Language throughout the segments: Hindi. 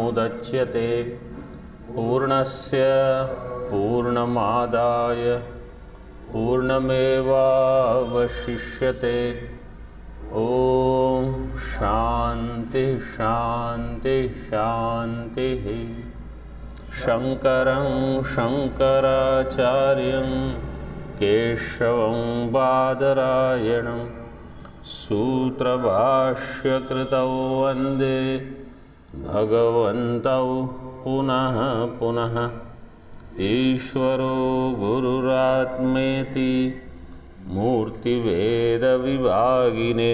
पूर्णमुदच्यते पूर्णस्य पूर्णमादाय पूर्णमेवावशिष्यते। ओम शांति शांति शांति। शंकरं शंकराचार्यं केशवं बादरायणं सूत्रभाष्यकृतौ वन्दे भगवन्तौ पुनः पुनः। ईश्वरो गुरुरात्मेति मूर्तिभेदविभागिने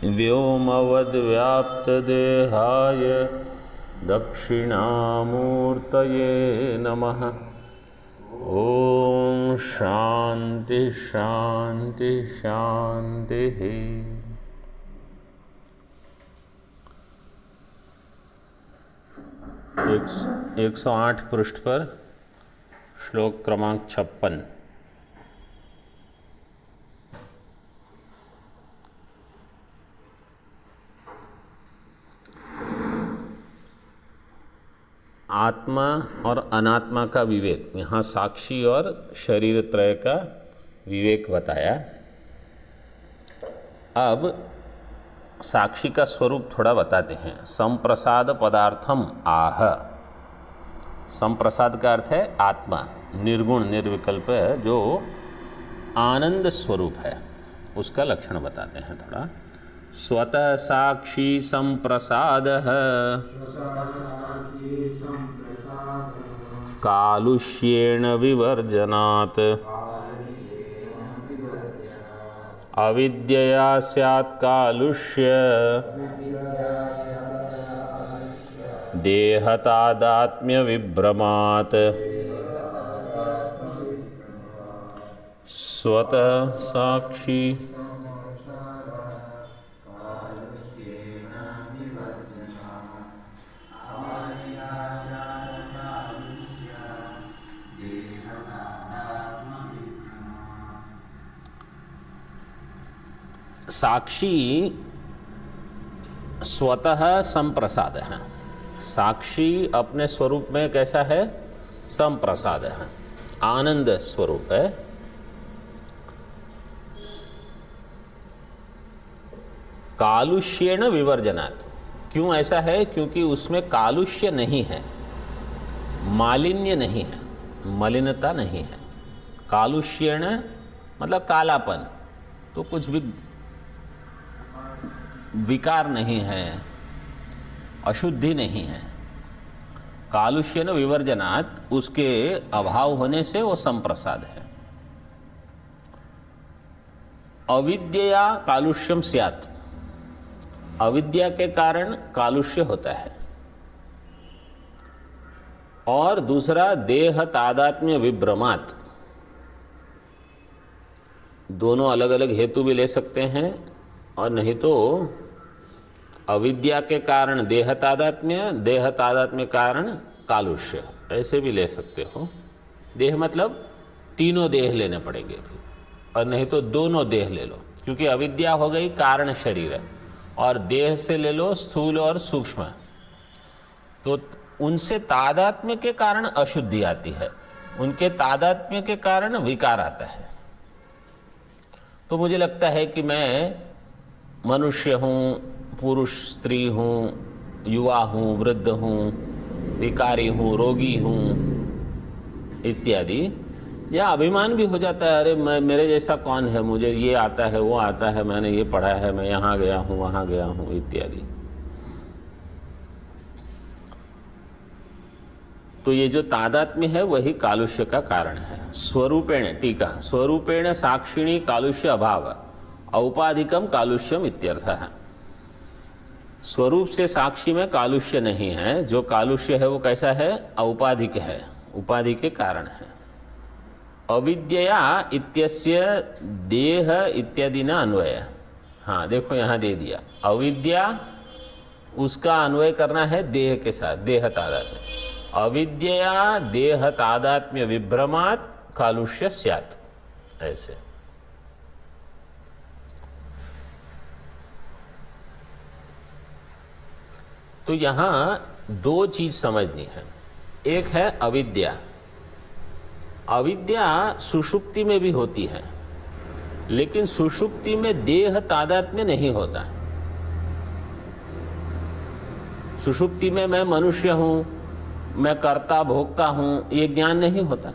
व्योमवद्व्याप्तदेहाय दक्षिणामूर्तये नमः। ओम शांति शांति शांति। 108 पृष्ठ पर श्लोक क्रमांक 56। आत्मा और अनात्मा का विवेक, यहाँ साक्षी और शरीर त्रय का विवेक बताया। अब साक्षी का स्वरूप थोड़ा बताते हैं। संप्रसाद पदार्थम आह। संप्रसाद का अर्थ है आत्मा, निर्गुण निर्विकल्प जो आनंद स्वरूप है, उसका लक्षण बताते हैं थोड़ा। स्वतः साक्षी संप्रसादः कालुष्येण विवर्जनात् अविद्यया स्यात् कालुष्य देहतादात्म्य विभ्रमात्। स्वतः साक्षी साक्षी स्वतः संप्रसाद है। साक्षी अपने स्वरूप में कैसा है? संप्रसाद है, आनंद स्वरूप है। कालुष्येण विवर्जनात्। क्यों ऐसा है? क्योंकि उसमें कालुष्य नहीं है, मालिन्य नहीं है, मलिनता नहीं है। कालुष्येण मतलब कालापन, तो कुछ भी विकार नहीं है, अशुद्धि नहीं है। कालुष्येन विवर्जनात्, उसके अभाव होने से वो संप्रसाद है। अविद्या कालुष्यम स्यात्। अविद्या के कारण कालुष्य होता है। और दूसरा देह तादात्म्य विभ्रमात्। दोनों अलग अलग हेतु भी ले सकते हैं, और नहीं तो अविद्या के कारण देह तादात्म्य कारण कालुष्य, ऐसे भी ले सकते हो। देह मतलब तीनों देह लेने पड़ेंगे फिर, और नहीं तो दोनों देह ले लो, क्योंकि अविद्या हो गई कारण शरीर, और देह से ले लो स्थूल और सूक्ष्म। तो उनसे तादात्म्य के कारण अशुद्धि आती है, उनके तादात्म्य के कारण विकार आता है। तो मुझे लगता है कि मैं मनुष्य हूँ, पुरुष स्त्री हूँ, युवा हूँ, वृद्ध हूँ, विकारी हूँ, रोगी हूँ इत्यादि, या अभिमान भी हो जाता है, अरे मैं, मेरे जैसा कौन है, मुझे ये आता है, वो आता है, मैंने ये पढ़ा है, मैं यहाँ गया हूँ, वहाँ गया हूँ इत्यादि। तो ये जो तादात्म्य है वही कालुष्य का कारण है। स्वरूपेण, टीका, स्वरूपेण साक्षिणी कालुष्य अभाव औपाधिकम कालुष्यम इत्यर्थ है। स्वरूप से साक्षी में कालुष्य नहीं है। जो कालुष्य है वो कैसा है? औपाधिक है, उपाधि के कारण है। अविद्या इत्यस्य देह इत्यादि न अन्वय। हाँ देखो यहाँ दे दिया, अविद्या उसका अन्वय करना है देह के साथ, देह तादात्म्य। अविद्या देह तादात्म्य विभ्रमात् कालुष्य स्यात्, ऐसे। तो यहाँ दो चीज समझनी है। एक है अविद्या। अविद्या सुषुप्ति में भी होती है, लेकिन सुषुप्ति में देह तादात्म्य नहीं होता। सुषुप्ति में मैं मनुष्य हूं, मैं कर्ता भोक्ता हूं, ये ज्ञान नहीं होता।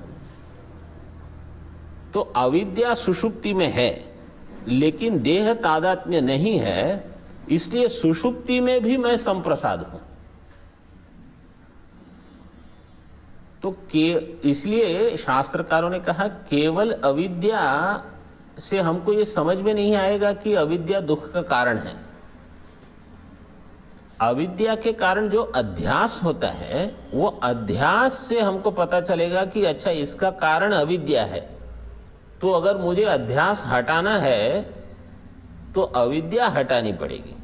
तो अविद्या सुषुप्ति में है, लेकिन देह तादात्म्य नहीं है, इसलिए सुषुप्ति में भी मैं संप्रसाद हूं। तो इसलिए शास्त्रकारों ने कहा केवल अविद्या से हमको ये समझ में नहीं आएगा कि अविद्या दुख का कारण है। अविद्या के कारण जो अध्यास होता है, वो अध्यास से हमको पता चलेगा कि अच्छा इसका कारण अविद्या है। तो अगर मुझे अध्यास हटाना है तो अविद्या हटानी पड़ेगी।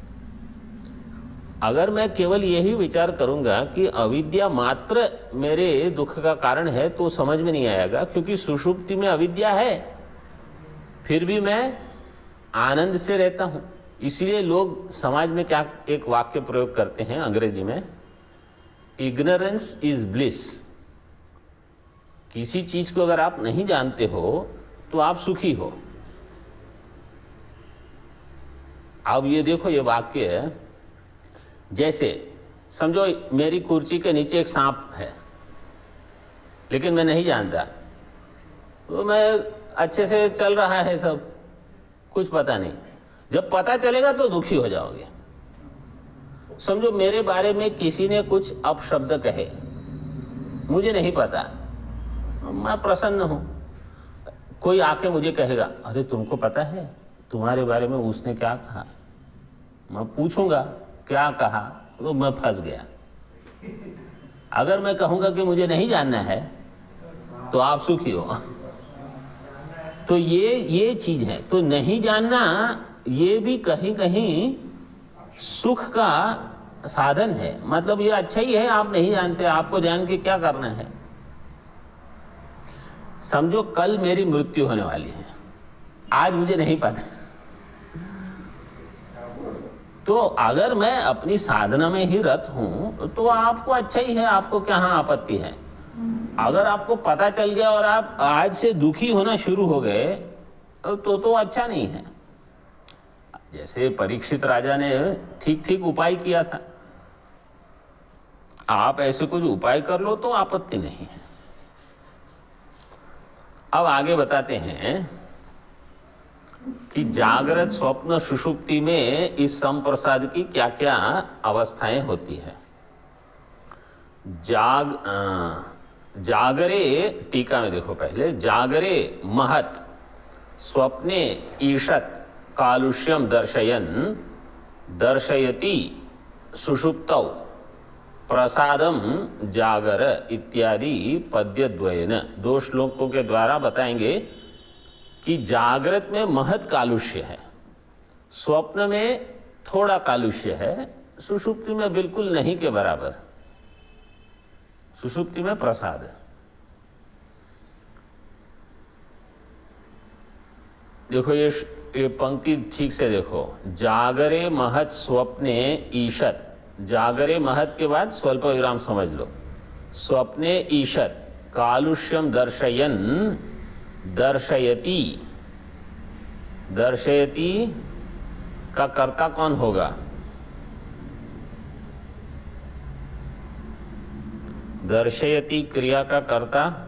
अगर मैं केवल यही विचार करूंगा कि अविद्या मात्र मेरे दुख का कारण है तो समझ में नहीं आएगा, क्योंकि सुषुप्ति में अविद्या है, फिर भी मैं आनंद से रहता हूं। इसलिए लोग समाज में क्या एक वाक्य प्रयोग करते हैं अंग्रेजी में, इग्नोरेंस इज ब्लिस। किसी चीज को अगर आप नहीं जानते हो तो आप सुखी हो। अब ये देखो, ये वाक्य है, जैसे समझो मेरी कुर्सी के नीचे एक सांप है, लेकिन मैं नहीं जानता, तो मैं अच्छे से चल रहा है सब, कुछ पता नहीं। जब पता चलेगा तो दुखी हो जाओगे। समझो मेरे बारे में किसी ने कुछ अपशब्द कहे, मुझे नहीं पता, मैं प्रसन्न हूं। कोई आके मुझे कहेगा अरे तुमको पता है तुम्हारे बारे में उसने क्या कहा, मैं पूछूंगा क्या कहा, तो मैं फंस गया। अगर मैं कहूंगा कि मुझे नहीं जानना है तो आप सुखी हो। तो ये चीज है। तो नहीं जानना ये भी कहीं कहीं सुख का साधन है। मतलब ये अच्छा ही है, आप नहीं जानते, आपको जान के क्या करना है। समझो कल मेरी मृत्यु होने वाली है, आज मुझे नहीं पता, तो अगर मैं अपनी साधना में ही रत हूं तो आपको अच्छा ही है, आपको क्या आपत्ति है। अगर आपको पता चल गया और आप आज से दुखी होना शुरू हो गए तो अच्छा नहीं है। जैसे परीक्षित राजा ने ठीक ठीक उपाय किया था, आप ऐसे कुछ उपाय कर लो तो आपत्ति नहीं है। अब आगे बताते हैं कि जागृत स्वप्न सुषुप्ति में इस संप्रसाद की क्या क्या अवस्थाएं होती है। जागरे, टीका में देखो पहले, जागरे महत् स्वप्ने ईषत् कालुष्यम दर्शयति सुषुप्तौ प्रसादम जागर इत्यादि पद्यद्वयेन। दो श्लोकों के द्वारा बताएंगे कि जागृत में महत् कालुष्य है, स्वप्न में थोड़ा कालुष्य है, सुषुप्ति में बिल्कुल नहीं के बराबर, सुषुप्ति में प्रसाद है। देखो ये पंक्ति ठीक से देखो, जागरे महत् स्वप्ने ईषत्। जागरे महत् के बाद स्वल्प विराम समझ लो। स्वप्ने ईषत् कालुष्यम दर्शयन् दर्शयति। दर्शयति का कर्ता कौन होगा? दर्शयति क्रिया का कर्ता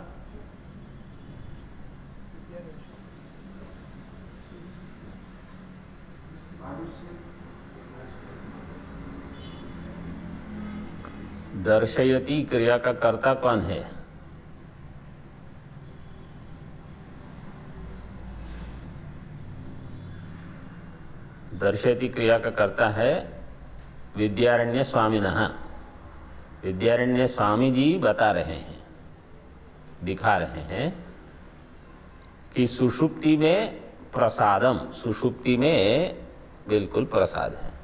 दर्शयति क्रिया का कर्ता कौन है? दर्शयति क्रिया का कर्ता है विद्यारण्य स्वामिनः। विद्यारण्य स्वामी जी बता रहे हैं, दिखा रहे हैं कि सुषुप्ति में प्रसादम, सुषुप्ति में बिल्कुल प्रसाद है।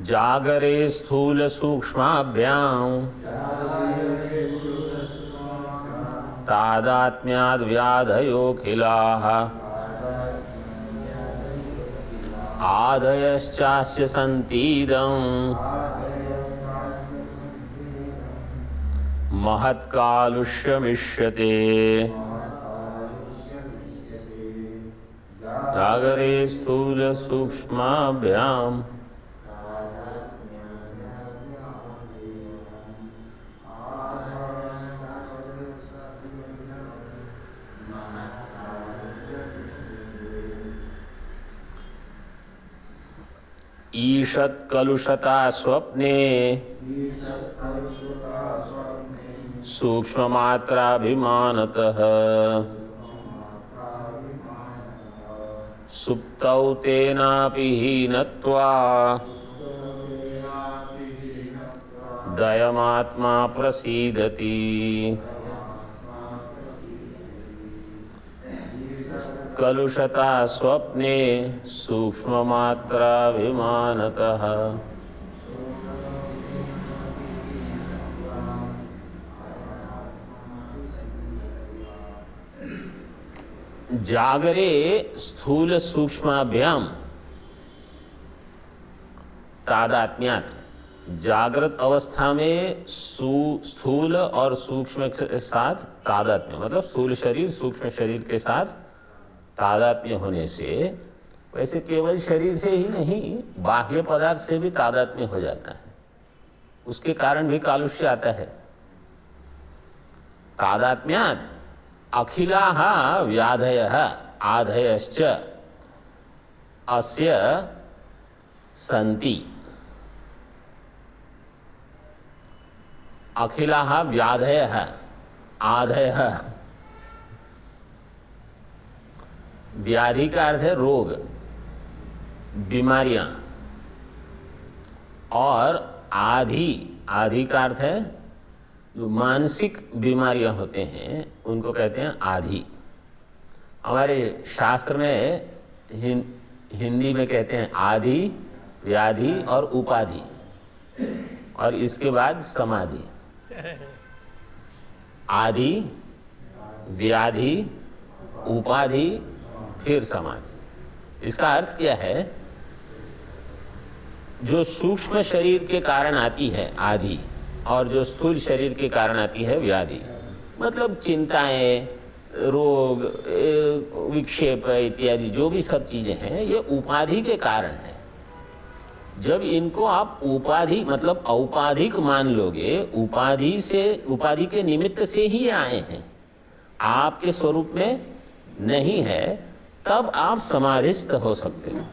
जागरे स्थूल सूक्ष्माभ्याम तादात्म्याद् व्याधयो खिलाः आदयश्चास्य सन्तीदं महत्कालुष्यमिष्यते जागरे स्थूलसूक्ष्माभ्याम् ईषत्कलुषता स्वप्ने सूक्ष्ममात्राभिमानतः सुप्तौ तेनापि हीनत्वा दयमात्मा प्रसीदति। कलुषता स्वप्ने सूक्ष्ममात्राभिमानतः जागरे स्थूल सूक्ष्माभ्याम तादात्म्यात्, जागृत अवस्था में स्थूल और सूक्ष्म के साथ तादात्म्य, मतलब स्थूल शरीर सूक्ष्म शरीर के साथ तादात्म्य होने से, वैसे केवल शरीर से ही नहीं बाह्य पदार्थ से भी तादात्म्य हो जाता है, उसके कारण भी कालुष्य आता है। तादात्म्यात् अखिलाः व्याधयः आधयश्च अस्य सन्ति। अखिलाः व्याधयः आधयः, व्याधि का अर्थ है रोग, बीमारियां, और आधि का अर्थ है जो मानसिक बीमारियां होते हैं उनको कहते हैं आधि। हमारे शास्त्र में हिंदी में कहते हैं आधि, व्याधि और उपाधि, और इसके बाद समाधि। आधि, व्याधि, उपाधि, फिर समाधि। इसका अर्थ क्या है? जो सूक्ष्म शरीर के कारण आती है आधि, और जो स्थूल शरीर के कारण आती है व्याधि, मतलब चिंताएं, रोग, विक्षेप इत्यादि जो भी सब चीजें हैं, ये उपाधि के कारण है। जब इनको आप उपाधि मतलब औपाधिक मान लोगे, उपाधि के निमित्त से ही आए हैं, आपके स्वरूप में नहीं है, तब आप समाधिस्थ हो सकते हो।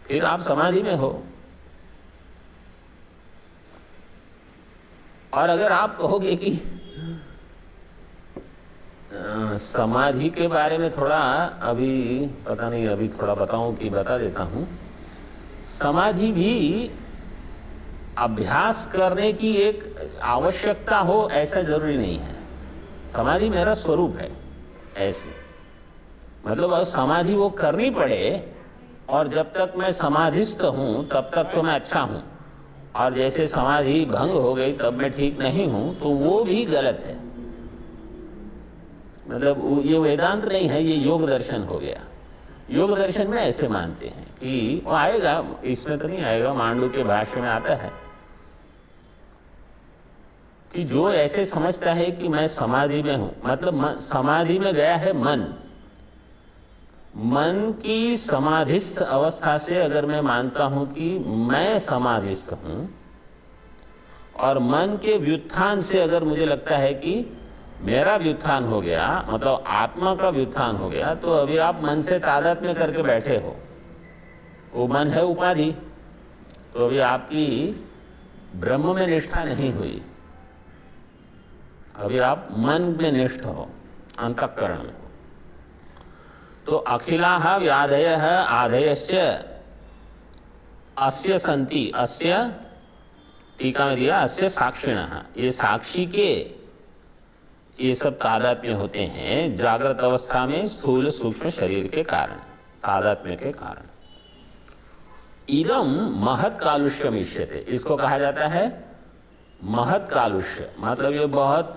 फिर आप समाधि में हो। और अगर आप कहोगे कि समाधि के बारे में थोड़ा अभी पता नहीं, अभी थोड़ा बताऊं कि बता देता हूं। समाधि भी अभ्यास करने की एक आवश्यकता हो ऐसा जरूरी नहीं है। समाधि मेरा स्वरूप है ऐसे, मतलब अब समाधि वो करनी पड़े, और जब तक मैं समाधिस्थ हूं तब तक तो मैं अच्छा हूं, और जैसे समाधि भंग हो गई तब मैं ठीक नहीं हूं, तो वो भी गलत है। मतलब ये वेदांत नहीं है, ये योग दर्शन हो गया। योग दर्शन में ऐसे मानते हैं कि वो आएगा, इसमें तो नहीं आएगा, मांडू के भाष्य में आता है कि जो ऐसे समझता है कि मैं समाधि में हूं, मतलब समाधि में गया है मन की समाधिस्थ अवस्था से अगर मैं मानता हूं कि मैं समाधिस्थ हूं, और मन के व्युत्थान से अगर मुझे लगता है कि मेरा व्युत्थान हो गया, मतलब आत्मा का व्युत्थान हो गया, तो अभी आप मन से तादात्म्य करके बैठे हो, वो मन है उपाधि, तो अभी आपकी ब्रह्म में निष्ठा नहीं हुई, अभी आप मन में निष्ठ हो, अंतःकरण में हो। तो अखिलाः व्याधयः आधयश्च अस्य सन्ति, अस्य टीका में दिया अस्य साक्षिणः, ये साक्षी के ये सब तादात्म्य होते हैं जागृत अवस्था में स्थूल सूक्ष्म शरीर के कारण, तादात्म्य के कारण। इदम महत् कालुष्यम इष्यते, इसको कहा जाता है महत् कालुष्य, मतलब ये बहुत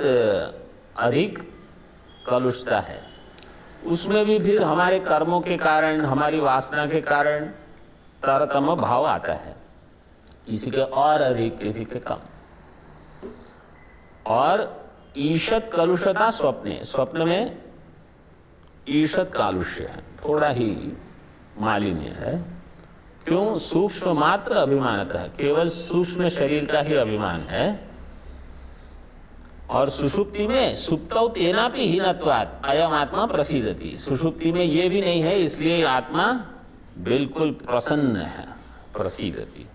अधिक कलुषता है। उसमें भी फिर हमारे कर्मों के कारण, हमारी वासना के कारण तरतम भाव आता है, किसी के और अधिक, किसी के कम। और ईषत कलुषता स्वप्ने, स्वप्न में ईषत कालुष्य है, थोड़ा ही मालिन्य है। क्यों? सूक्ष्म मात्र अभिमानता है, केवल सूक्ष्म शरीर का ही अभिमान है। और सुषुप्ति में सुप्तौ तेनापि हीनत्वात् अयम आत्मा प्रसीदति, सुषुप्ति में ये भी नहीं है, इसलिए आत्मा बिल्कुल प्रसन्न है, प्रसीदति।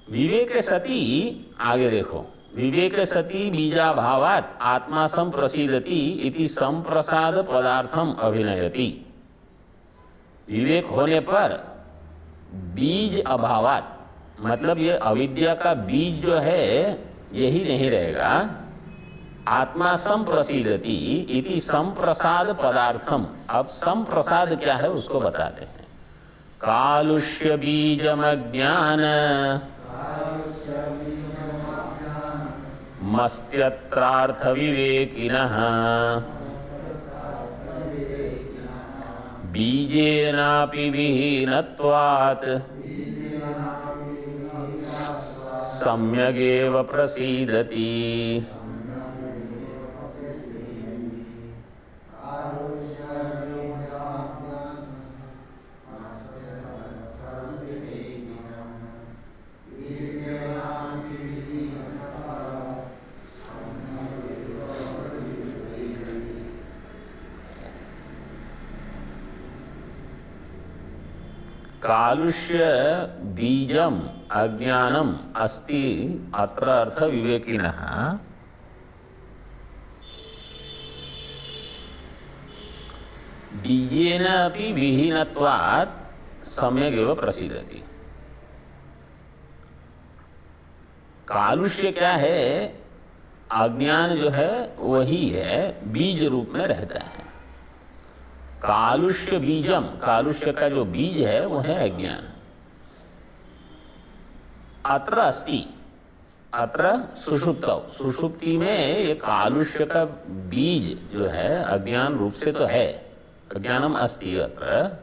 विवेक सती, आगे देखो, विवेक सती बीजाभावात् आत्मा संप्रसीदति इति संप्रसाद पदार्थम अभिनयति। विवेक होने पर बीज अभावात्, मतलब ये अविद्या का बीज जो है यही नहीं रहेगा। आत्मा संप्रसीदति इति संप्रसाद पदार्थम, अब संप्रसाद क्या है उसको बताते हैं। कालुष्य बीजम अज्ञान मस्त्यत्रार्थ विवेकिनः बीजेनापि विहीनत्वात् सम्यगेव प्रसीदति। कालुष्य बीजम अज्ञानम अस्ति अत्र अर्थ विवेकिनः बीजेन अपि विहीनत्वात् सम्यगेव प्रसीदति। कालुष्य क्या है? अज्ञान जो है वही है, बीज रूप में रहता है। कालुष्य बीजम, कालुष्य का जो बीज है वो है अज्ञान। अत्र अस्ति, अत्र सुषुप्तौ, सुषुप्ति में ये कालुष्य का बीज जो है अज्ञान रूप से तो है, अज्ञानम अस्ति अत्र।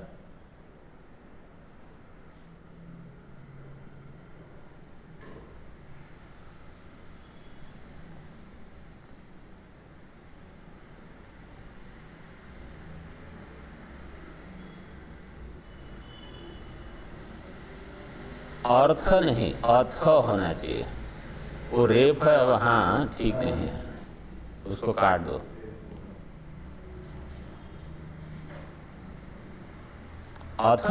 अर्थ नहीं, अर्थ होना चाहिए, वो रेप है वहाँ ठीक नहीं है, उसको काट दो। अथ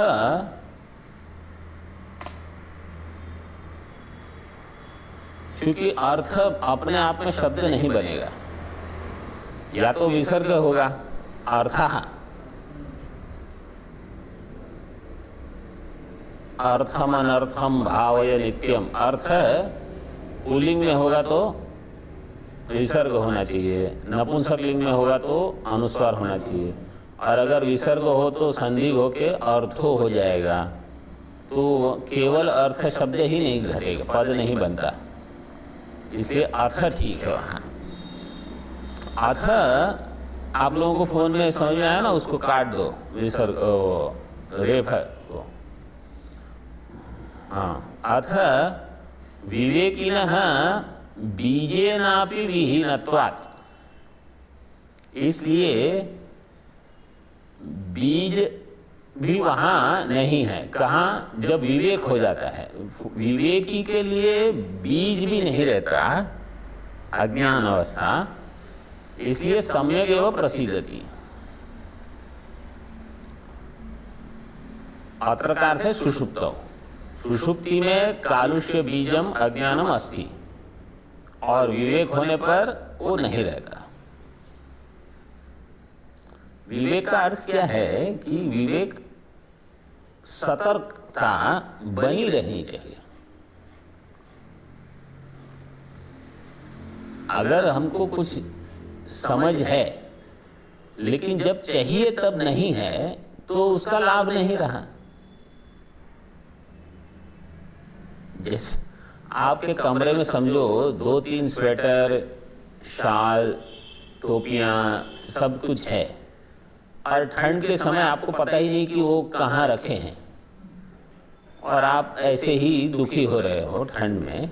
क्योंकि अर्थ अपने आप में शब्द नहीं बनेगा, या तो विसर्ग होगा अर्थः, अर्थम अनर्थम भावय नित्यम, अर्थ पुल्लिंग में होगा तो विसर्ग होना चाहिए, नपुंसकलिंग में होगा तो अनुस्वार होना चाहिए, और अगर विसर्ग हो तो संधि होके अर्थो हो जाएगा, तो केवल अर्थ शब्द ही नहीं घटेगा, पद नहीं बनता, इसलिए अर्थ ठीक है वहाँ। अर्थ आप लोगों को फोन में समझ में आया ना, उसको काट दो, विसर्ग रेफ को। हाँ, अथ विवेकिनः बीजेनापि विहीनत्वात्, इसलिए बीज भी वहाँ नहीं है। कहाँ? जब विवेक हो जाता है, विवेकी के लिए बीज भी नहीं रहता, अज्ञान अवस्था, इसलिए सम्यक एवं प्रसीदति। अत्र का अर्थ है सुषुप्तौ, सुषुप्ति में कालुष्य बीजम अज्ञानम अस्ति, और विवेक होने पर वो नहीं रहता। विवेक का अर्थ क्या है कि विवेक सतर्कता बनी रहनी चाहिए। अगर हमको कुछ समझ है लेकिन जब चाहिए तब नहीं है तो उसका लाभ नहीं रहा। जैसे आपके कमरे में समझो 2-3 स्वेटर, शाल, टोपियाँ, सब कुछ है, और ठंड के समय आपको पता ही नहीं कि वो कहाँ रखे हैं, और आप ऐसे ही दुखी हो रहे हो ठंड में,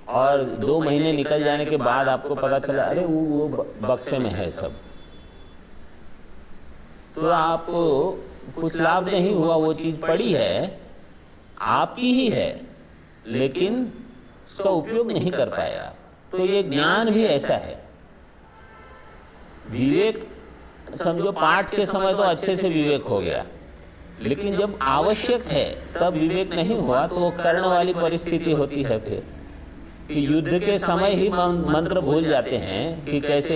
और 2 महीने निकल जाने के बाद आपको पता चला अरे वो बक्से में है सब, तो आपको कुछ लाभ नहीं हुआ। वो चीज़ पड़ी है, आपकी ही है, लेकिन उसका उपयोग नहीं कर पाए आप। तो ये ज्ञान भी ऐसा है। विवेक समझो पाठ के समय तो अच्छे से विवेक हो गया, लेकिन जब आवश्यक है तब विवेक नहीं हुआ, तो वो कर्ण वाली परिस्थिति होती है फिर कि युद्ध के समय ही मंत्र भूल जाते हैं कि कैसे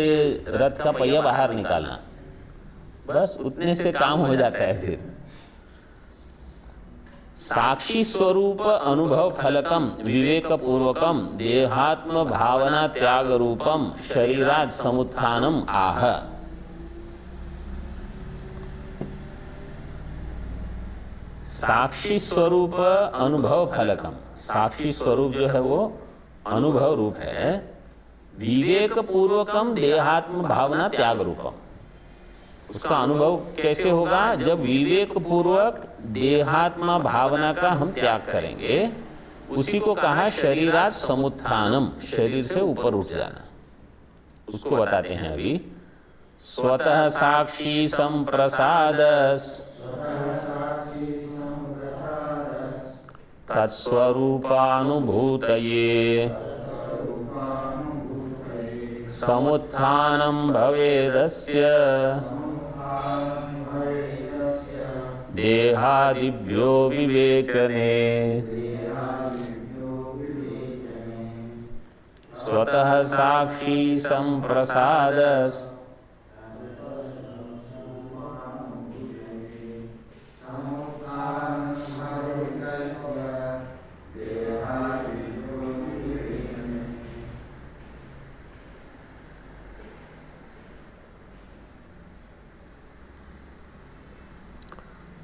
रथ का पहिया बाहर निकालना, बस उतने से काम हो जाता है। फिर साक्षी स्वरूप अनुभव फलकम विवेक पूर्वकम देहात्म भावना त्याग रूपम शरीरात् समुत्थानम आह। साक्षी स्वरूप अनुभव फलकम, साक्षी स्वरूप जो है वो अनुभव रूप है। विवेक पूर्वकम देहात्म भावना त्याग रूपम, उसका अनुभव कैसे होगा? जब विवेक पूर्वक देहात्मा भावना का हम त्याग करेंगे। उसी को कहा शरीरात् समुत्थानम, शरीर से ऊपर उठ जाना। उसको बताते हैं अभी। स्वतः साक्षी संप्रसादस तत्स्वरूपानुभूतये समुत्थानं भवेदस्य देहादिभ्यो विवेचने। स्वतः साक्षी संप्रसादस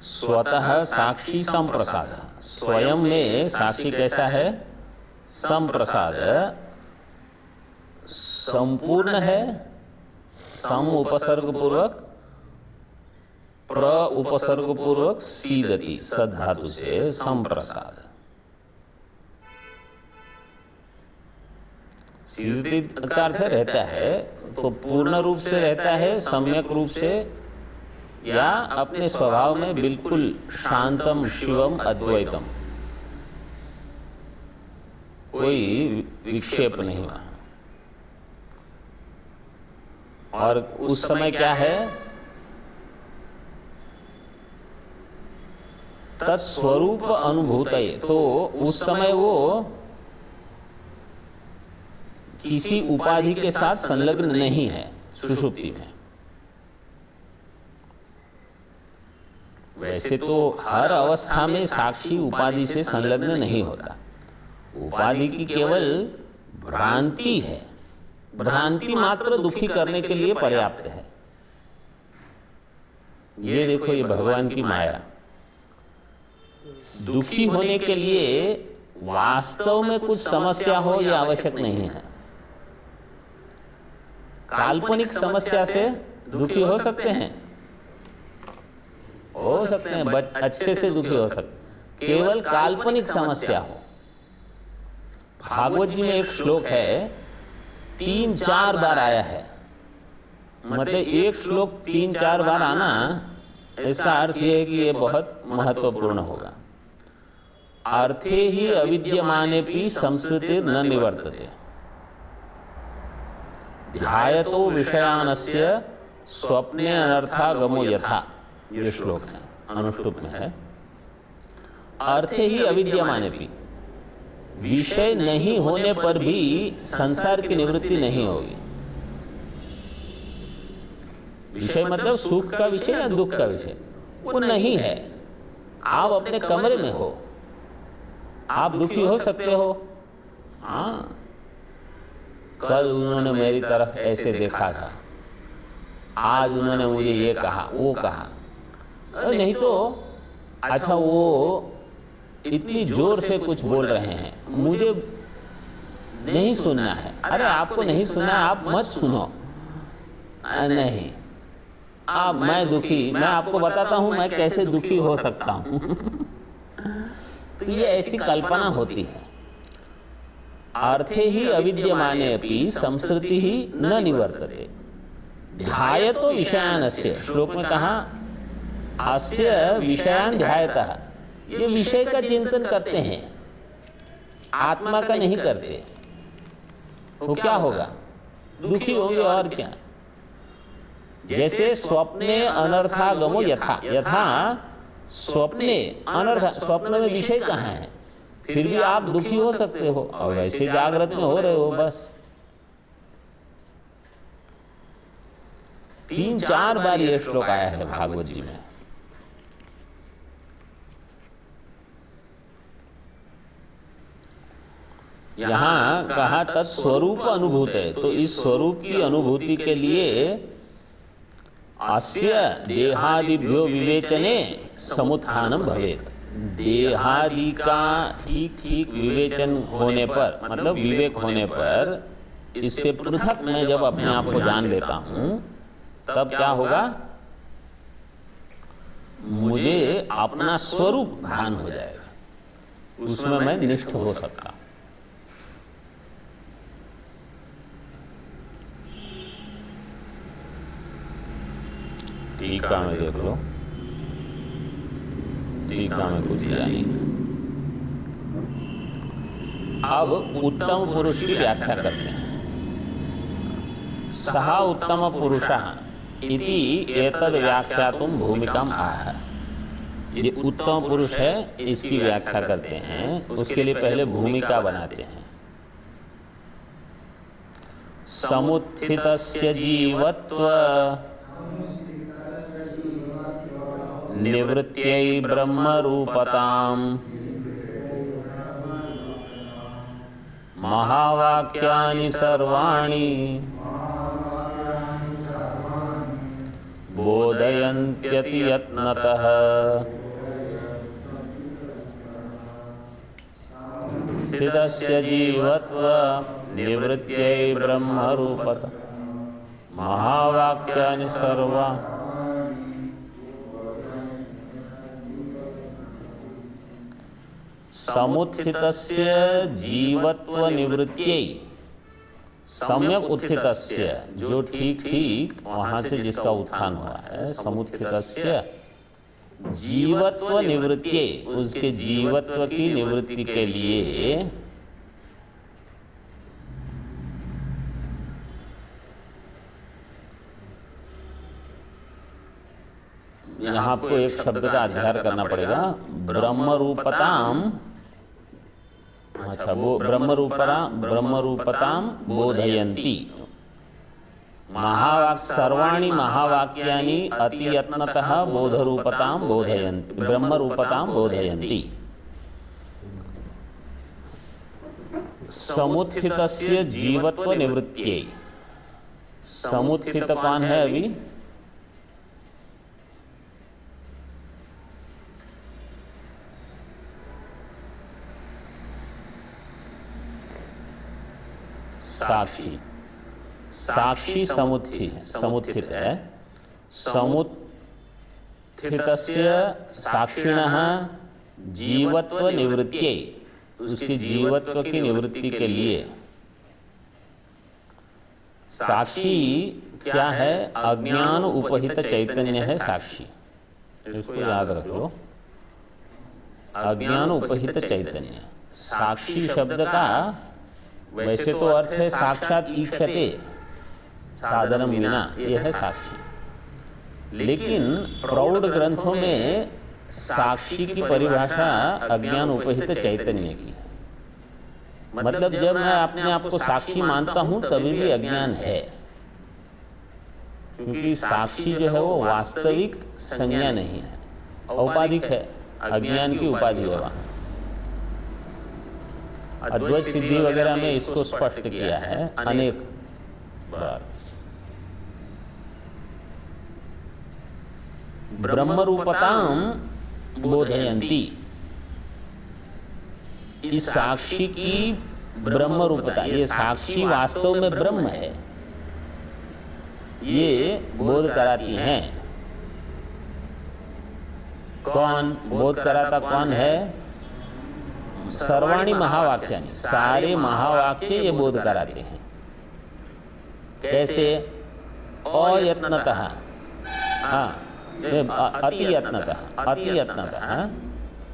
स्वतः साक्षी संप्रसाद, स्वयं में साक्षी कैसा है? संप्रसाद, संपूर्ण है, सम उपसर्ग पूर्वक प्र उपसर्ग पूर्वक सीदति, सद्धातु से संप्रसाद। सीदति का अर्थ रहता है, तो पूर्ण रूप से रहता है, सम्यक रूप से, या अपने स्वभाव में बिल्कुल शांतम शिवम अद्वैतम, कोई विक्षेप नहीं वहां। और उस समय क्या है? तत्स्वरूप अनुभूतये, तो उस समय वो किसी उपाधि के साथ संलग्न नहीं है सुषुप्ति में। वैसे तो हर अवस्था में साक्षी उपाधि से संलग्न नहीं होता। उपाधि की केवल भ्रांति है, भ्रांति मात्र दुखी करने के लिए पर्याप्त है। ये देखो, ये भगवान की माया। दुखी होने के लिए वास्तव में कुछ समस्या हो यह आवश्यक नहीं है। काल्पनिक समस्या से दुखी हो सकते हैं, अच्छे से दुखी हो सकते, केवल काल्पनिक समस्या हो। भागवत जी में एक श्लोक है, 3-4 बार आया है। मतलब एक श्लोक 3-4 बार आना, इसका अर्थ यह है कि यह बहुत महत्वपूर्ण होगा। अर्थे ही अविद्यमानेपि संस्कृतिर्न निवर्तते, ध्यायतो विषयानस्य स्वप्ने अनर्थागमो यथा। ये श्लोक है, अनुष्टुप में है। अर्थे ही अविद्यमानेपि, विषय नहीं होने पर भी संसार की निवृत्ति नहीं होगी। विषय मतलब सुख का विषय या दुख का विषय, वो नहीं है। आप अपने कमरे में हो, आप दुखी हो सकते हो। हाँ, कल उन्होंने मेरी तरफ ऐसे देखा था, आज उन्होंने मुझे ये कहा, वो कहा। नहीं तो अच्छा, वो इतनी जोर से कुछ बोल रहे हैं, मुझे नहीं सुनना है। अरे आपको नहीं सुना, आप मत सुनो। नहीं, अब मैं दुखी, मैं आपको बताता हूँ मैं कैसे दुखी हो सकता हूँ। तो ये ऐसी कल्पना होती है। अर्थे ही अविद्यमाने अपि संसृति ही न निवर्तते ध्यायतो विषयानस्य। श्लोक में कहा अस्य विषयान ध्यायतः, ये विषय का चिंतन करते हैं, आत्मा का नहीं करते, तो क्या होगा? दुखी होंगे और क्या। जैसे स्वप्ने अनर्थागमो यथा, यथा स्वप्ने अनर्थ, स्वप्न में विषय कहाँ है, फिर भी आप दुखी हो सकते हो, और वैसे जागृत में हो रहे हो। बस 3-4 बार यह श्लोक आया है भागवत जी में। यहां कहा तत्स्वरूप अनुभूत है, तो इस स्वरूप की अनुभूति के लिए अस्य देहादिभ्यो विवेचने समुत्थानम भवेत्। देहादि का ठीक ठीक विवेचन होने पर, मतलब विवेक होने पर, इससे पृथक मैं जब अपने आप को जान लेता हूं, तब क्या होगा? मुझे अपना स्वरूप भान हो जाएगा, उसमें मैं निष्ठ हो सकता हूं। टीका में देख लो, टीका में कुछ दिया नहीं। अब उत्तम पुरुष की व्याख्या करते हैं। सह उत्तम पुरुषः इति एतद् व्याख्यातुम भूमिकाम आह। ये उत्तम पुरुष है, इसकी व्याख्या करते हैं, उसके लिए पहले भूमिका बनाते हैं। समुत्थितस्य जीवत्व निवृत्त्यै ब्रह्मरूपताम् महावाक्यानि सर्वाणि बोधयन्त्यति यत्नतः स्थितस्य जीवत्व निवृत्त्यै ब्रह्मरूपताम् महावाक्यानि सर्वाणि समुत्थितस्य जीवत्व निवृत्त्यै, सम्यक उत्थितस्य, जो ठीक ठीक वहां से जिसका उत्थान हुआ है, समुत्थितस्य जीवत्व निवृत्त्यै, उसके जीवत्व की निवृत्ति के लिए यहाँ आपको एक शब्द का अध्ययन करना पड़ेगा। ब्रह्मरूपताम, अच्छा, वो ब्रह्मरूपताम बोधयन्ति सर्वाणि महावाक्यानि अतियत्नतः बोधरूपताम बोधयन्ति ब्रह्मरूपताम बोधयन्ति। समुत्थितस्य जीवत्व निवृत्त्यै, समुत्थित कौन है अभी? साक्षी, साक्षी समुत्थित है। समुत्थितस्य साक्षिणः जीवत्व निवृत्त्यै, उसकी जीवत्व की निवृत्ति के लिए साक्षी क्या है? अज्ञान उपहित चैतन्य है साक्षी, इसको याद रख लो। अज्ञान उपहित चैतन्य, साक्षी शब्द का वैसे तो अर्थ है साक्षात ईक्षते साधनम विना, यह है साक्षी। लेकिन प्रौढ़ ग्रंथों में साक्षी की परिभाषा अज्ञान उपहित चैतन्य की है। मतलब जब मैं अपने आप को साक्षी मानता हूं तभी भी अज्ञान है, क्योंकि साक्षी जो है वो वास्तविक संज्ञा नहीं है, औपाधिक है, अज्ञान की उपाधि है। वहां अद्वैत सिद्धि वगैरह में इसको स्पष्ट किया है अनेक बार। ब्रह्मरूपताम बोधयन्ति, इस साक्षी की ब्रह्म रूपता, ये साक्षी वास्तव में ब्रह्म है, ये बोध कराती हैं। कौन बोध कराता कौन है? सर्वाणी महावाक्यानि, सारे महावाक्य ये बोध कराते हैं। कैसे? अयत्नतः, हाँ, अति यत्नतः,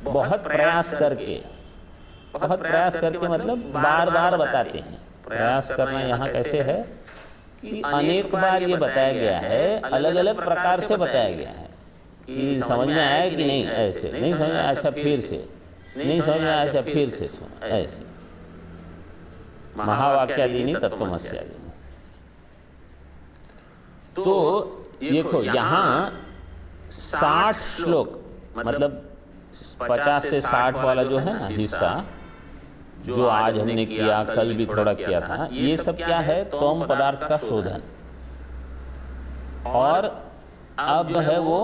बहुत प्रयास करके, बहुत प्रयास करके मतलब बार बार बताते हैं। प्रयास करना यहाँ कैसे है कि अनेक बार ये बताया गया है, अलग अलग प्रकार से बताया गया है कि समझ में आया कि नहीं, ऐसे नहीं समझ में आया, अच्छा फिर से, नहीं समझ में आया, अच्छा फिर से सुनो, ऐसे। महावाक्यादीनि तत्त्वमस्यादीनि। तो देखो यहाँ 60 श्लोक, मतलब 50 से 60 वाला जो है ना हिस्सा, जो आज हमने किया, कल भी थोड़ा किया था, ये सब क्या है? त्वम पदार्थ का शोधन। और अब है वो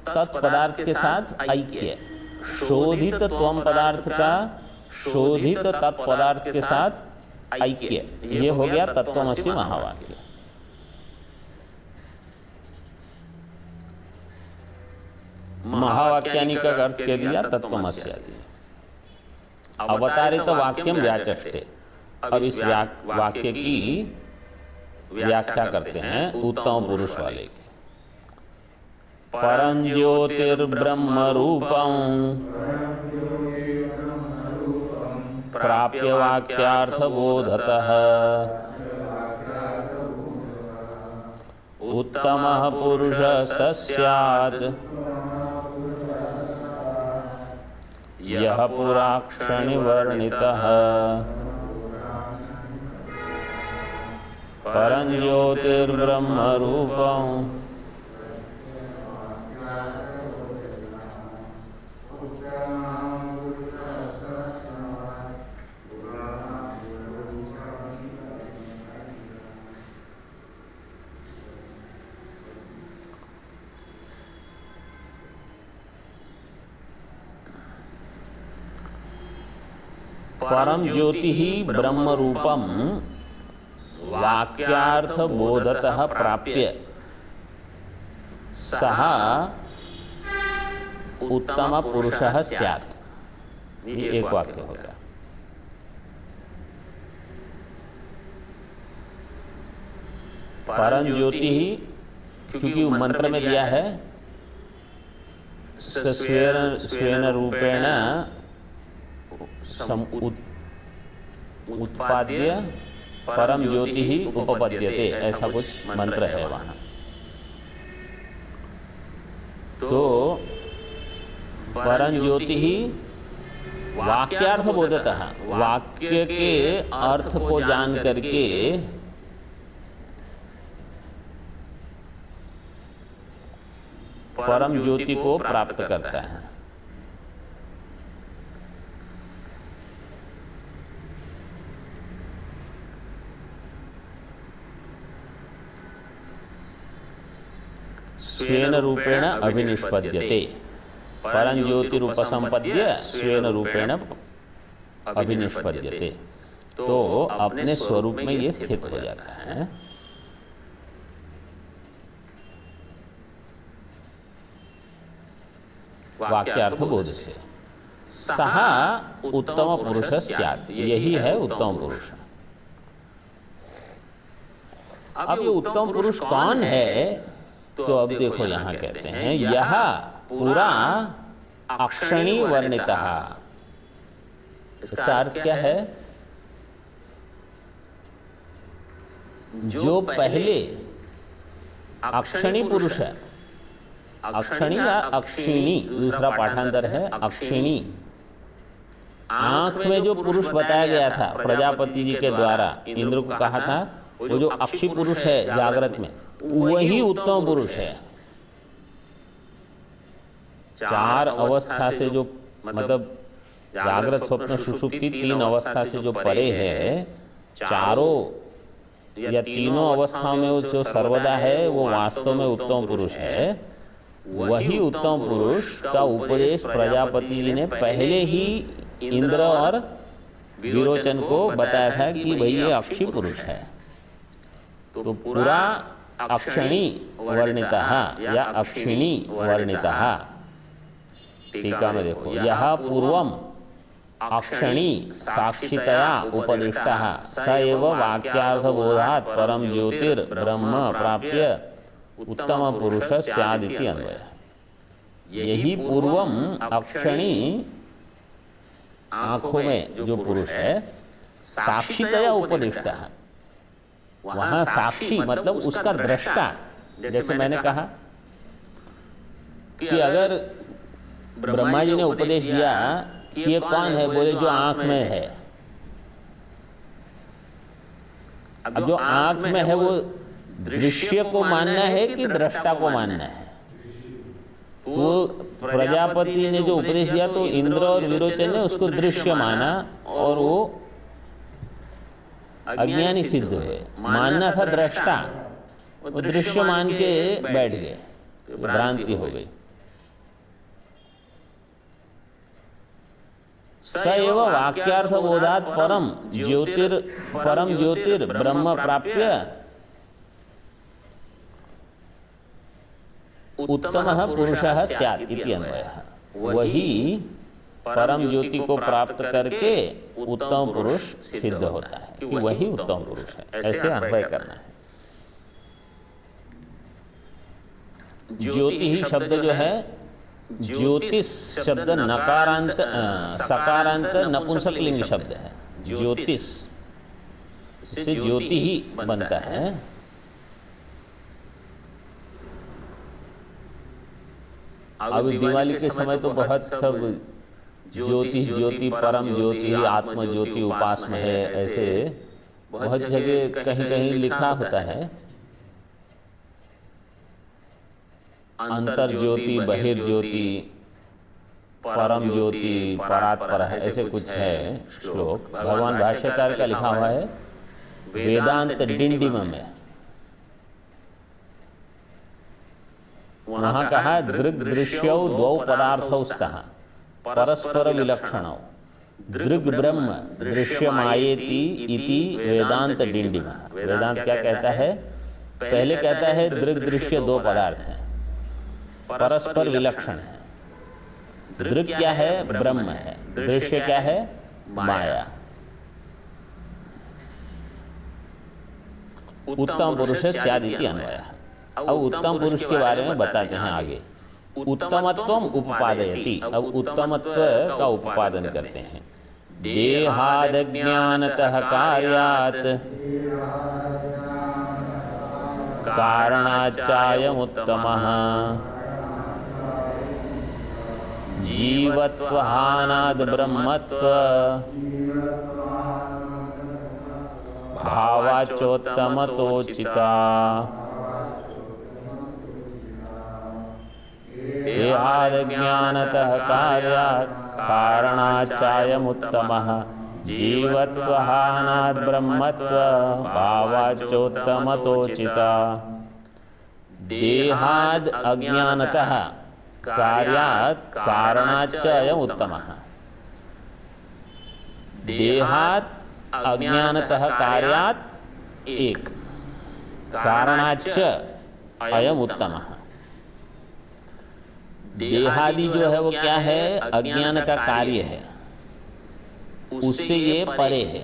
तत्पदार्थ के साथ ऐक्य। शोधित त्वम पदार्थ का शोधित तत्पदार्थ के साथ ऐक्य, ये हो गया तत्त्वमसि महावाक्य। महावाक्यानि का अर्थ कह दिया तत्त्वमस्यादि। अवतारित वाक्यम व्याचष्टे। अब इस वाक्य की व्याख्या करते हैं उत्तम पुरुष वाले की। परं ज्योतिर्ब्रह्म रूपं प्राप्य वाक्यार्थ बोधतः उत्तमः पुरुषः स स्यात् यः पुराक्षणि वर्णितः। परं ज्योतिर्ब्रह्म रूपं परम ज्योति ही ब्रह्म रूपम वाक्यार्थ बोधतः प्राप्य सह उत्तम पुरुषः स्यात्। ये एक वाक्य हो गया। परम ज्योति ही, क्योंकि मंत्र में दिया है स्वेन रूपेण उत्पाद्य परम ज्योति ही उपपद्यते, ऐसा कुछ मंत्र है वहां। तो परम ज्योति ही वाक्यार्थ बोधतः, वाक्य के अर्थ को जान करके परम ज्योति को प्राप्त करता है। स्वेन रूपेण अभिनिष्पद्यते। परं ज्योतिरुपसंपद्य स्वेन रूपेण अभिनिष्पद्यते। तो अपने स्वरूप में ये स्थित हो जाता है। वाक्यार्थ बोध से सह उत्तम पुरुष स्यात्, यही है उत्तम पुरुष। अब ये उत्तम पुरुष कौन है? तो अब देखो यहां कहते हैं यह पूरा अक्षणी वर्णितः। इसका अर्थ क्या है? जो पहले अक्षणी पुरुष है, अक्षणी या अक्षिणी, दूसरा पाठांतर है अक्षिणी। आंख में जो पुरुष बताया गया था प्रजापति जी के द्वारा, इंद्र को कहा था, वो जो अक्षी पुरुष है जागृत में, वही उत्तम पुरुष है। चार अवस्था से जो, मतलब जागृत स्वप्न सुषुप्ति 3 अवस्था से जो परे है, चारों या तीनों अवस्थाओं में वो जो सर्वदा है, वो वास्तव में उत्तम पुरुष है। वही उत्तम पुरुष का उपदेश प्रजापति जी ने पहले ही इंद्र और विरोचन को बताया था कि भाई ये अक्षी पुरुष है। तो पूरा अक्षणी वर्णितः या अक्षिणी वर्णितः। टीका में देखो, यह पूर्वम अक्षणी साक्षितया उपदिष्टः स एव वाक्यार्थबोधात् परम ज्योतिर्ब्रह्म प्राप्य उत्तम पुरुष स्यादिति अन्वयः। यही पूर्वम अक्षणी आंखों में जो पुरुष है साक्षितया उपदिष्टः, वहां साक्षी मतलब उसका दृष्टा। जैसे मैंने कहा कि अगर ब्रह्मा जी ने उपदेश दिया कि ये कौन है, बोले जो आंख में है। अब जो आंख में है वो दृश्य को मानना है कि दृष्टा को मानना है? तो प्रजापति ने जो उपदेश दिया तो इंद्र और विरोचन ने उसको दृश्य माना और वो अज्ञानी सिद्ध हुए। मानना था दृष्टा, वो दृश्य मान के बैठ गए, भ्रांति हो गई। स एव वाक्यार्थबोधात् परम ज्योतिर ब्रह्म प्राप्य उत्तमः पुरुषः स्यात् इति अन्वयः। वही परम ज्योति को प्राप्त करके उत्तम पुरुष सिद्ध होता है कि वही उत्तम पुरुष है, ऐसे अन्वय करना है। ज्योति ही शब्द जो है, ज्योतिष शब्द नकारांत सकारांत नपुंसकलिंग शब्द है। ज्योतिष से ज्योति ही बनता है। अब दिवाली के समय तो बहुत सब ज्योति ज्योति परम ज्योति आत्म ज्योति उपासना है, ऐसे बहुत जगह कहीं कहीं लिखा होता है। अंतर ज्योति बहिर्ज्योति परम ज्योति परात्पर है, ऐसे कुछ है श्लोक। भगवान भाष्यकार का लिखा हुआ है वेदांत डिंडिम में। वहां कहा दृग् दृश्यौ द्वौ पदार्थौ स्तः परस्पर विलक्षणौ दृग् ब्रह्म दृश्यमायेति इति वेदांत डिंडिम। वेदांत क्या कहता है? पहले कहता है दृग् दृश्य दो पदार्थ हैं, परस्पर विलक्षण है। दृग् क्या है? ब्रह्म है। दृश्य क्या है? माया। उत्तम पुरुष स्यादिति अन्वयः। अब उत्तम पुरुष के बारे में बताते हैं आगे। उत्तमत्वम उपादयति। अब उत्तमत्व का उपादन करते हैं। देहादज्ञानतः कार्यात् कारणाच्चायमुत्तमः जीवत्वहानाद् ब्रह्मत्व भावाचोत्तमतोचिता। देहादज्ञानतः कार्यात् कारणाच्चायमुत्तमः जीवत्वहानाद् ब्रह्मत्व भावाचोत्तमतोचिता। देहाद् अज्ञानतः कार्यात् कारणाच्च अयम् उत्तमः। देहात् अज्ञानतः कार्यात् एक, कारणाच्च अयम् उत्तमः। देहादि जो है वो क्या है? अज्ञान का कार्य है, उससे ये परे है।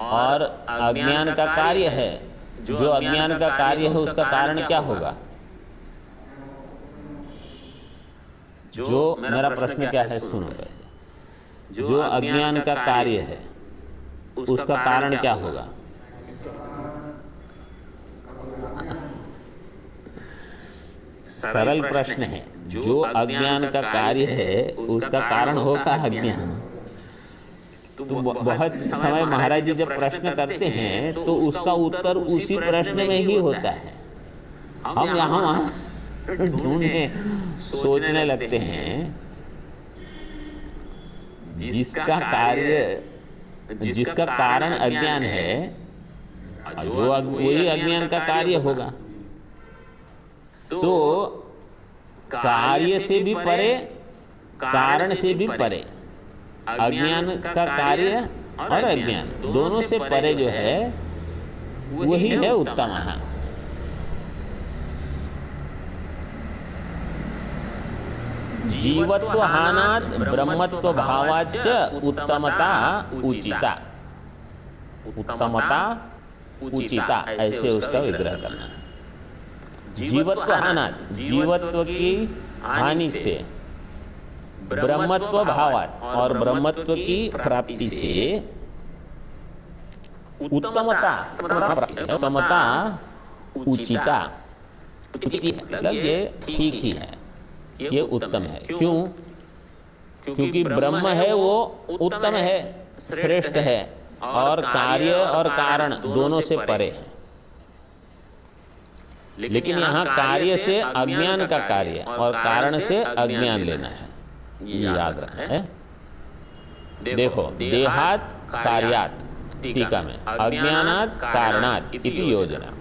और अज्ञान का कार्य है, जो अज्ञान का कार्य है उसका कारण क्या होगा? जो मेरा प्रश्न क्या है सुनो पहले। जो अज्ञान का कार्य है उसका कारण क्या होगा? सरल प्रश्न है। जो अज्ञान का कार्य है उसका कारण होगा अज्ञान। तो बहुत समय महाराज जी जब प्रश्न करते हैं तो उसका उत्तर उसी प्रश्न में ही होता है। हम यहाँ ढूंढने सोचने लगते हैं जिसका कारण अज्ञान है, जो वही अज्ञान का कार्य होगा। तो कार्य से भी परे, कारण से भी परे, अज्ञान का कार्य और अज्ञान दोनों से परे जो है वही है उत्तम। जीवत्व हानात ब्रह्मत्व भावाच उत्तमता उचिता, उत्तमता उचिता, ऐसे उसका विग्रह करना है। जीवत्व हानात, जीवत्व की हानि से, ब्रह्मत्व भावात, और ब्रह्मत्व की प्राप्ति से, उत्तमता, उत्तमता उचिता, मतलब ये ठीक ही है, ये उत्तम है। क्यों? क्योंकि ब्रह्म है वो उत्तम है, श्रेष्ठ है, और कार्य और कारण दोनों से परे है। लेकिन यहाँ कार्य से अज्ञान का कार्य और कारण से अज्ञान लेना है, ये याद रखना है। देखो, देहात कार्यात, टीका में अज्ञानात कारणात इति योजना।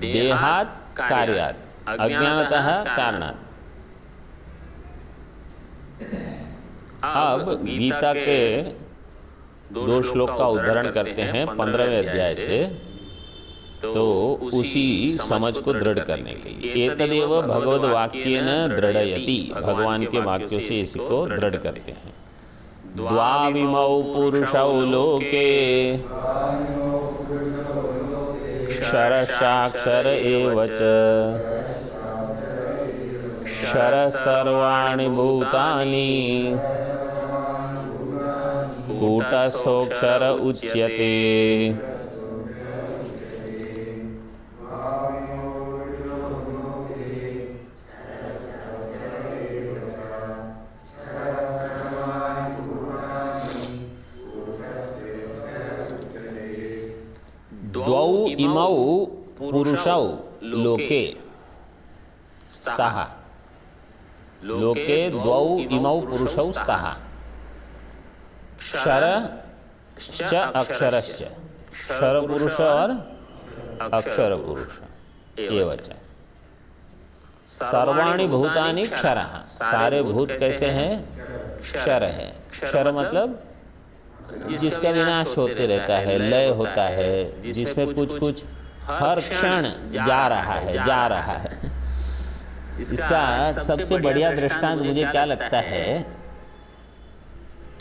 देहात कार्यात अज्ञानतः कारणात। अब गीता के 2 श्लोक का उदाहरण करते हैं 15वें अध्याय से, तो उसी समझ को दृढ़ करने के लिए। एतदेव भगवद वाक्येन दृढ़यति, भगवान के वाक्यों से इसी को दृढ़ करते हैं। द्वाविमौ पुरुषौ लोके क्षरशाक्षर एव च, क्षर सर्वाणि भूतानि कूटस्थोऽक्षर उच्यते। द्वौ इमौ पुरुषौ लोके स्तः, लोके द्वौ इमौ पुरुषौ स्तः, क्षरश्च अक्षरश्च, क्षर पुरुष और अक्षर पुरुष एव च। सर्वाणि भूतानि क्षरः, सारे भूत कैसे हैं? क्षर है। क्षर मतलब जिसका विनाश होते रहता है, लय होता है, जिसमें कुछ कुछ हर क्षण जा रहा है। इसका सबसे बढ़िया दृष्टांत मुझे क्या लगता है,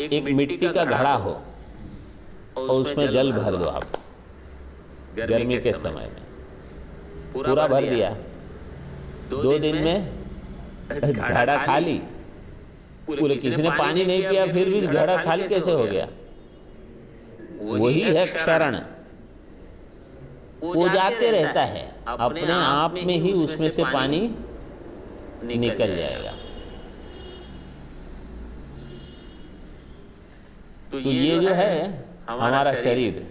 एक मिट्टी का घड़ा हो और उसमें जल भर दो आप, गर्मी के समय में पूरा भर दिया, 2 दिन में घड़ा खाली, पूरे किसी ने पानी नहीं पिया फिर भी घड़ा खाली कैसे हो गया? वही है क्षरण, वो जाते रहता है, अपने आप में ही उसमें से पानी निकल जाएगा। तो ये जो है हमारा शरीर,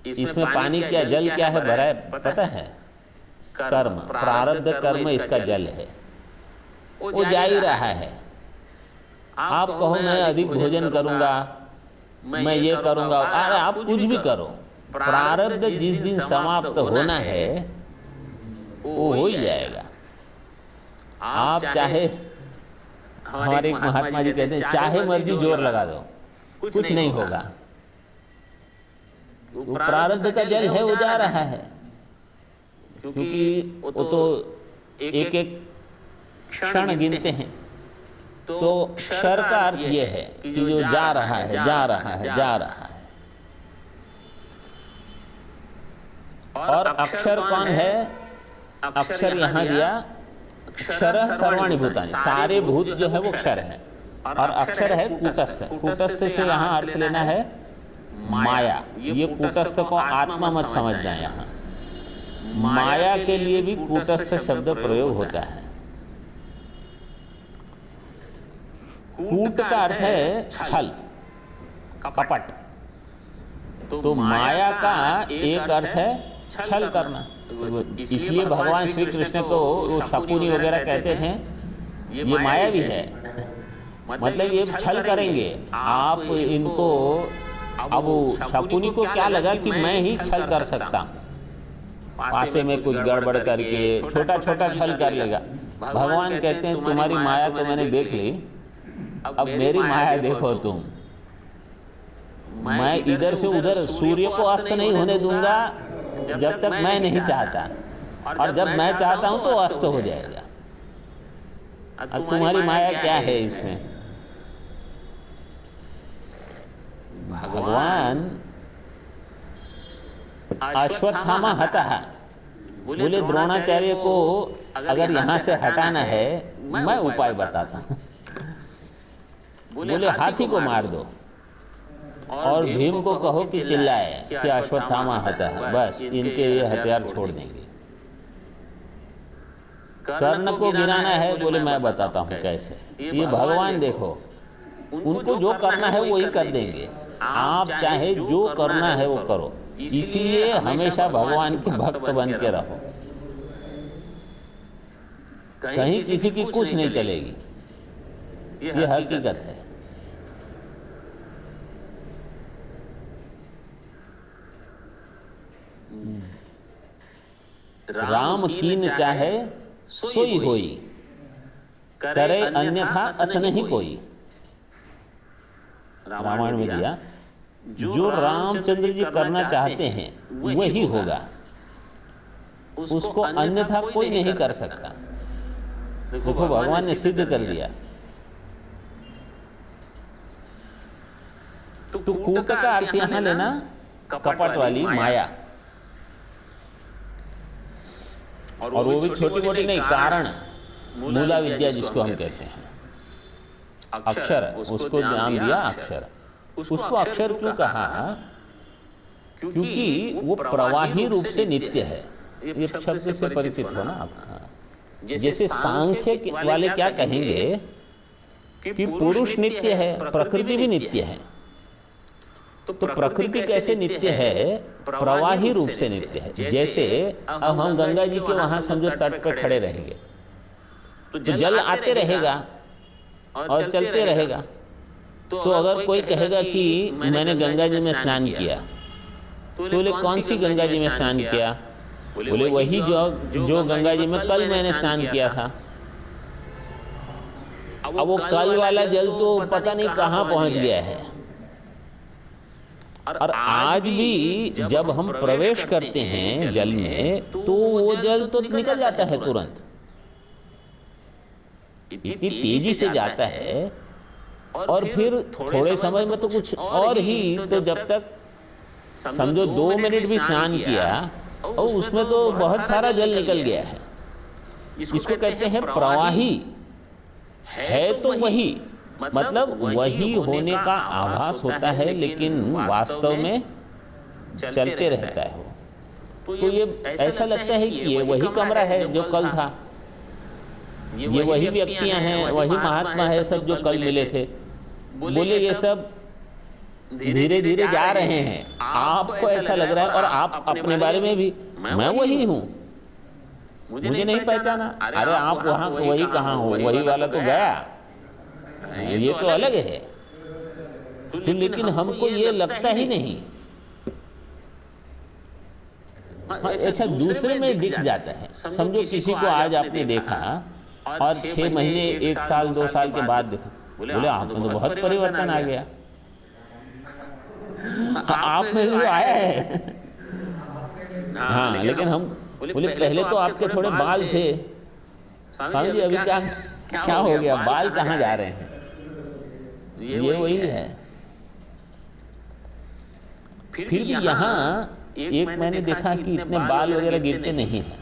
इसमें पानी क्या, जल क्या है भरा है पता है? कर्म, प्रारब्ध कर्म इसका जल है, वो जा ही रहा है। आप कहो मैं अधिक भोजन करूंगा, मैं ये करूंगा, अरे आप कुछ भी करो, प्रारब्ध जिस दिन समाप्त होना है वो हो ही जाएगा। आप चाहे, हमारे एक महात्मा जी कहते हैं, चाहे मर्जी जोर लगा दो कुछ नहीं होगा, वो प्रारब्ध का जल है, वो जा रहा है। क्योंकि वो तो एक एक क्षण गिनते हैं। तो क्षर का अर्थ ये है कि जो जा रहा है, जा रहा है, जा रहा है। और अक्षर कौन है? अक्षर यहाँ दिया, क्षर सर्वाणि भूतानि, सारे भूत जो है वो क्षर है, और अक्षर है कूटस्थ। कूटस्थ से यहाँ अर्थ लेना है माया। ये कूटस्थ को आत्मा मत समझना, यहाँ माया के लिए भी कूटस्थ शब्द प्रयोग होता है। कूट का अर्थ है छल, कपट, तो माया का एक अर्थ है छल करना। इसलिए भगवान श्री कृष्ण को वो शकुनी वगैरह कहते थे, ये माया भी है, मतलब ये छल करेंगे आप इनको। अब शकुनी को क्या लगा कि मैं ही छल कर सकता हूँ, पासे में कुछ गड़बड़ करके छोटा छोटा छल कर लेगा। भगवान कहते हैं तुम्हारी माया तो मैंने देख ली, अब मेरी माया देखो तुम। मैं इधर से उधर सूर्य को अस्त नहीं होने दूंगा जब तक मैं नहीं चाहता। और जब मैं चाहता हूं तो अस्त हो जाएगा। अब तुम्हारी माया क्या है इसमें? भगवान अश्वत्थामा हता है, बोले द्रोणाचार्य को अगर यहाँ से हटाना है मैं उपाय बताता हूँ। बोले हाथी को मार दो और भीम को कहो कि चिल्लाए कि अश्वत्थामा हता है, बस इनके ये हथियार छोड़ देंगे। कर्ण को गिराना है, बोले मैं बताता हूँ कैसे। ये भगवान देखो, उनको जो करना है वो ही कर देंगे, आप चाहे जो करना है वो करो। इसलिए हमेशा भगवान के भक्त बन के रहो, कहीं किसी की कुछ नहीं चलेगी, ये हकीकत है। राम कीन चाहे सोई होई, करे अन्यथा अस नहीं कोई। रामायण में दिया, जो रामचंद्र जी करना चाहते हैं वही होगा, उसको अन्यथा कोई नहीं कर सकता। देखो भगवान ने सिद्ध कर दिया। तो कूट का अर्थ यहां लेना कपट वाली माया, और वो भी छोटी मोटी नहीं, कारण मूला विद्या जिसको हम कहते हैं, अक्षर, उसको नाम दिया अक्षर। उसको अक्षर क्यों कहा? क्योंकि वो प्रवाही रूप से नित्य है। ये शब्द से परिचित हो ना आप। जैसे सांख्य वाले क्या कहेंगे कि पुरुष नित्य है, प्रकृति भी नित्य है। तो प्रकृति कैसे नित्य है? प्रवाही रूप से नित्य है। जैसे अब हम गंगा जी के वहां समझो तट पे खड़े रहेंगे तो जल आते रहेगा और चलते रहेगा। तो अगर कोई कहेगा कि मैंने गंगा जी में स्नान किया, तो बोले कौन सी गंगा जी में स्नान किया? बोले वही जो गंगा जी में कल मैंने स्नान किया था। अब वो कल वाला जल तो पता नहीं कहाँ पहुंच गया है। और आज भी जब हम प्रवेश करते हैं जल में, तो वो जल तो निकल जाता है तुरंत, इतनी तेजी से जाता है। और फिर थोड़े समय में तो कुछ और ही, तो जब तक समझो 2 मिनट भी स्नान किया और उसमें तो बहुत सारा जल निकल गया है। इसको कहते हैं प्रवाही। है तो वही, मतलब वही होने का आभास होता है, लेकिन वास्तव में चलते रहता है वो। तो ये ऐसा लगता है कि ये वही कमरा है जो कल था, ये वही व्यक्तियां हैं, वही महात्मा है सब जो कल मिले थे। बोले ये सब धीरे धीरे जा रहे हैं, आपको ऐसा लग रहा है, और आप अपने बारे में भी, मैं वही हूँ, मुझे नहीं पहचाना। अरे आप वहाँ वही कहाँ हो, वही वाला तो गया, ये तो अलग है। तो लेकिन हमको ये लगता ही नहीं। अच्छा, दूसरे में दिख जाता है। समझो किसी को आज आपने देखा और 6 महीने 1 साल 2 साल के बाद देखा, बोले आप में तो बहुत परिवर्तन आ गया। आप में जो आया है, हाँ, लेकिन हम बोले पहले तो आपके थोड़े बाल थे, स्वामी जी अभी क्या हो गया, बाल कहाँ जा रहे हैं? ये वही है। फिर भी यहाँ एक मैंने देखा कि इतने बाल वगैरह गिरते नहीं हैं।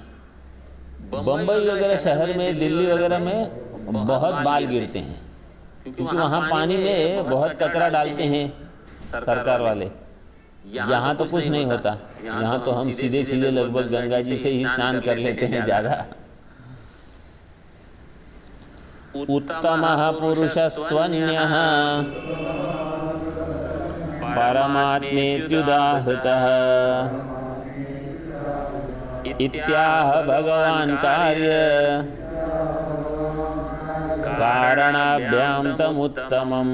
बम्बई वगैरह शहर में, दिल्ली वगैरह में बहुत बाल गिरते हैं, क्योंकि वहाँ पानी में बहुत कचरा डालते हैं सरकार वाले। यहाँ तो कुछ नहीं होता, यहाँ तो हम सीधे सीधे लगभग गंगा जी से ही स्नान कर लेते हैं ज़्यादा। उत्तमः पुरुषस्त्वन्यः परमात्मेत्युदाहृतः इत्याह भगवान् कार्य कारणाभ्यां तमुत्तमम्।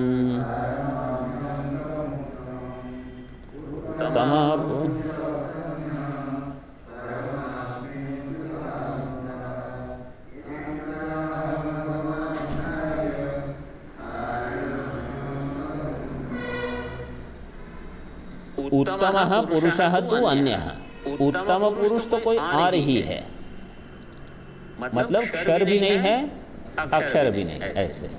उत्तमः पुरुषः तु अन्यः। उत्तम पुरुष तो कोई और ही है, मतलब क्षर भी नहीं है, अक्षर भी नहीं, ऐसे।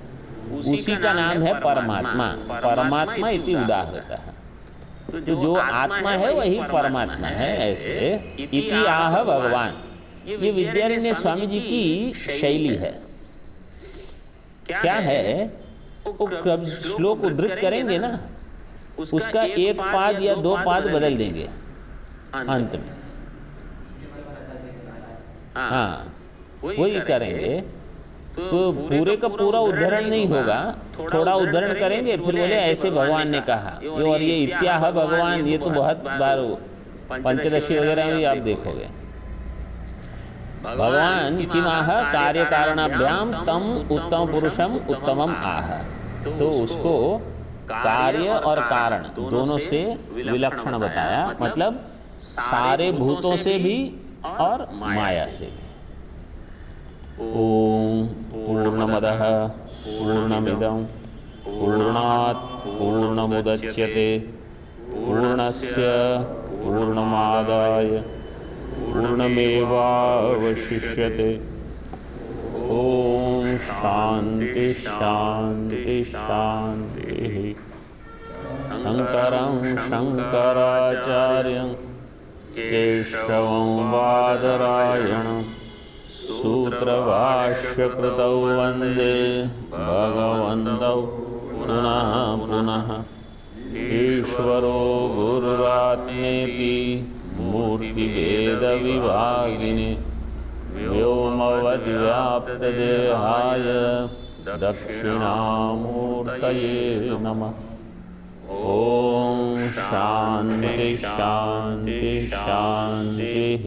उसी का नाम है परमात्मा। परमात्मा इति उदाहरतः। तो जो आत्मा है वही परमात्मा है, ऐसे। इति आह भगवान, ये विद्यारण्य स्वामी जी की शैली है। क्या है, वो कब श्लोक उद्धृत करेंगे ना, उसका एक पाद या दो पाद बदल देंगे अंत में। हाँ, वही करेंगे। तो पूरे का पूरा उद्धरण नहीं होगा, थोड़ा उद्धरण करेंगे, फिर बोले ऐसे भगवान ने कहा। और ये इत्याह भगवान, ये तो बहुत बार पंचदशी वगैरह में आप देखोगे। भगवान किमाह कार्य कारणाभ्याम तम उत्तम पुरुषम उत्तमम आह। तो उसको कार्य और कारण दोनों से विलक्षण बताया, मतलब सारे भूतों से भी और माया से भी। ओम पूर्णमदः पूर्णमिदं पूर्णात् पूर्णमुदच्यते पूर्णस्य पूर्णमादाय पूर्णमेवावशिष्यते। ओम शांति शांति शांति। शंकरं शंकराचार्यं केशवं बादरायणं सूत्रभाष्यकृतौ वन्दे भगवन्तौ पुनः पुनः। ईश्वरो गुरुरात्मेति मूर्तिभेदविभागिने व्योमवद्व्याप्तदेहाय दक्षिणामूर्तये नमः। ओम शांति शांति शांति।